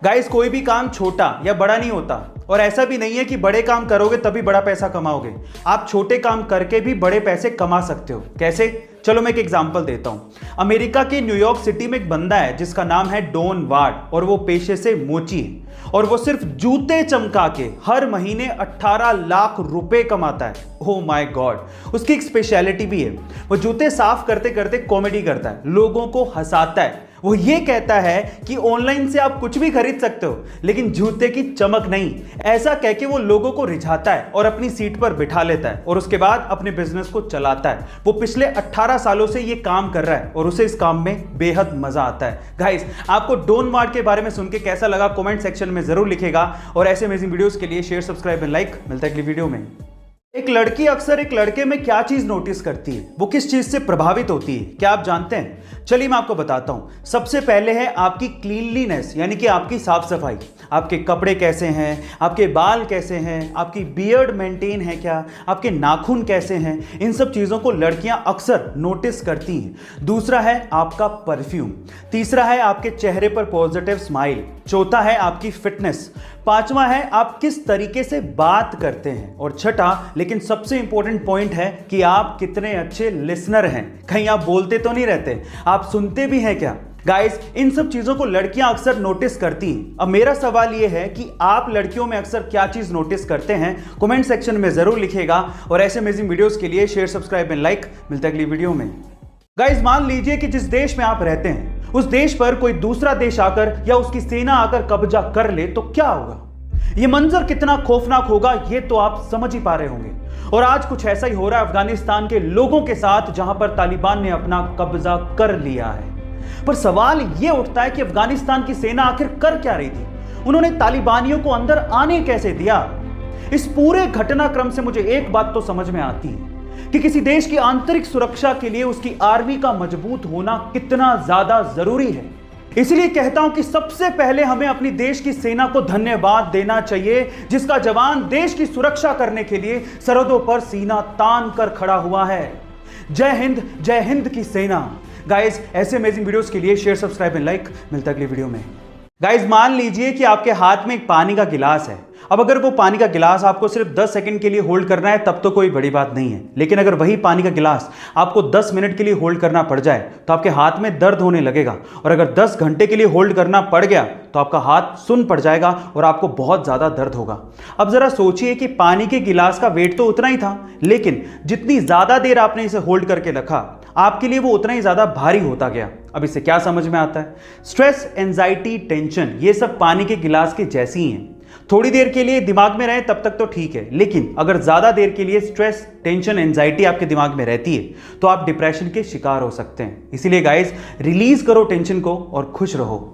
Guys, कोई भी काम छोटा या बड़ा नहीं होता और ऐसा भी नहीं है कि बड़े काम करोगे तभी बड़ा पैसा कमाओगे। आप छोटे काम करके भी बड़े पैसे कमा सकते हो। कैसे? चलो मैं एक एग्जांपल देता हूं। अमेरिका के न्यूयॉर्क सिटी में एक बंदा है जिसका नाम है डॉन वार्ड और वो पेशे से मोची है और वो सिर्फ जूते चमका के हर महीने 18 लाख रुपए कमाता है। Oh my God. उसकी एक स्पेशलिटी भी है, वो जूते साफ करते करते कॉमेडी करता है, लोगों को हंसाता है। वो ये कहता है कि ऑनलाइन से आप कुछ भी खरीद सकते हो लेकिन जूते की चमक नहीं। ऐसा कह के वो लोगों को रिझाता है और अपनी सीट पर बिठा लेता है और उसके बाद अपने बिजनेस को चलाता है। वो पिछले 18 सालों से ये काम कर रहा है और उसे इस काम में बेहद मजा आता है। गाइस, आपको डॉन वार्ड के बारे में सुन के कैसा लगा कमेंट सेक्शन में जरूर लिखेगा और ऐसे अमेजिंग वीडियोस के लिए शेयर, सब्सक्राइब एंड लाइक। मिलता है अगली वीडियो में। एक लड़की अक्सर एक लड़के में क्या चीज नोटिस करती है, वो किस चीज से प्रभावित होती है, क्या आप जानते हैं? चलिए मैं आपको बताता हूं। सबसे पहले है आपकी क्लीनलीनेस, यानी कि आपकी साफ सफाई। आपके कपड़े कैसे हैं, आपके बाल कैसे हैं, आपकी बियर्ड मेंटेन है क्या, आपके नाखून कैसे हैं, इन सब चीजों को लड़कियां अक्सर नोटिस करती हैं। दूसरा है आपका परफ्यूम। तीसरा है आपके चेहरे पर पॉजिटिव स्माइल। चौथा है आपकी फिटनेस। पांचवा है आप किस तरीके से बात करते हैं और छठा लेकिन सबसे इंपॉर्टेंट पॉइंट है कि आप कितने अच्छे लिसनर हैं। कहीं आप बोलते तो नहीं रहते, आप सुनते भी हैं क्या? गाइस, इन सब चीजों को लड़कियां अक्सर नोटिस करती हैं। अब मेरा सवाल यह है कि आप लड़कियों में अक्सर क्या चीज नोटिस करते हैं? कमेंट सेक्शन में जरूर लिखिएगा और ऐसे अमेजिंग वीडियोस के लिए शेयर, सब्सक्राइब एंड लाइक। मिलता है अगली वीडियो में। गाइस, मान लीजिए कि जिस देश में आप रहते हैं उस देश पर कोई दूसरा देश आकर या उसकी सेना आकर कब्जा कर ले तो क्या होगा? यह मंजर कितना खौफनाक होगा ये तो आप समझ ही पा रहे होंगे। और आज कुछ ऐसा ही हो रहा है अफगानिस्तान के लोगों के साथ, जहां पर तालिबान ने अपना कब्जा कर लिया है। पर सवाल यह उठता है कि अफगानिस्तान की सेना आखिर कर क्या रही थी? उन्होंने तालिबानियों को अंदर आने कैसे दिया? इस पूरे घटनाक्रम से मुझे एक बात तो समझ में आती है कि किसी देश की आंतरिक सुरक्षा के लिए उसकी आर्मी का मजबूत होना कितना ज्यादा जरूरी है। इसलिए कहता हूं कि सबसे पहले हमें अपनी देश की सेना को धन्यवाद देना चाहिए, जिसका जवान देश की सुरक्षा करने के लिए सरहदों पर सीना तान कर खड़ा हुआ है। जय हिंद की सेना। गाइस, ऐसे अमेजिंग वीडियोस के लिए शेयर, सब्सक्राइब एंड लाइक। मिलता है अगली वीडियो में। गाइस, मान लीजिए कि आपके हाथ में एक पानी का गिलास है। अब अगर वो पानी का गिलास आपको सिर्फ 10 सेकंड के लिए होल्ड करना है तब तो कोई बड़ी बात नहीं है, लेकिन अगर वही पानी का गिलास आपको 10 मिनट के लिए होल्ड करना पड़ जाए तो आपके हाथ में दर्द होने लगेगा और अगर 10 घंटे के लिए होल्ड करना पड़ गया तो आपका हाथ सुन्न पड़ जाएगा और आपको बहुत ज्यादा दर्द होगा। अब जरा सोचिए कि पानी के गिलास का वेट तो उतना ही था, लेकिन जितनी ज्यादा देर आपने इसे होल्ड करके रखा आपके लिए वो उतना ही ज्यादा भारी होता गया। अब इससे क्या समझ में आता है? स्ट्रेस, एंजाइटी, टेंशन, ये सब पानी के गिलास के जैसी ही हैं। थोड़ी देर के लिए दिमाग में रहे तब तक तो ठीक है, लेकिन अगर ज्यादा देर के लिए स्ट्रेस, टेंशन, एंजाइटी आपके दिमाग में रहती है तो आप डिप्रेशन के शिकार हो सकते हैं। इसीलिए गाइस, रिलीज करो टेंशन को और खुश रहो।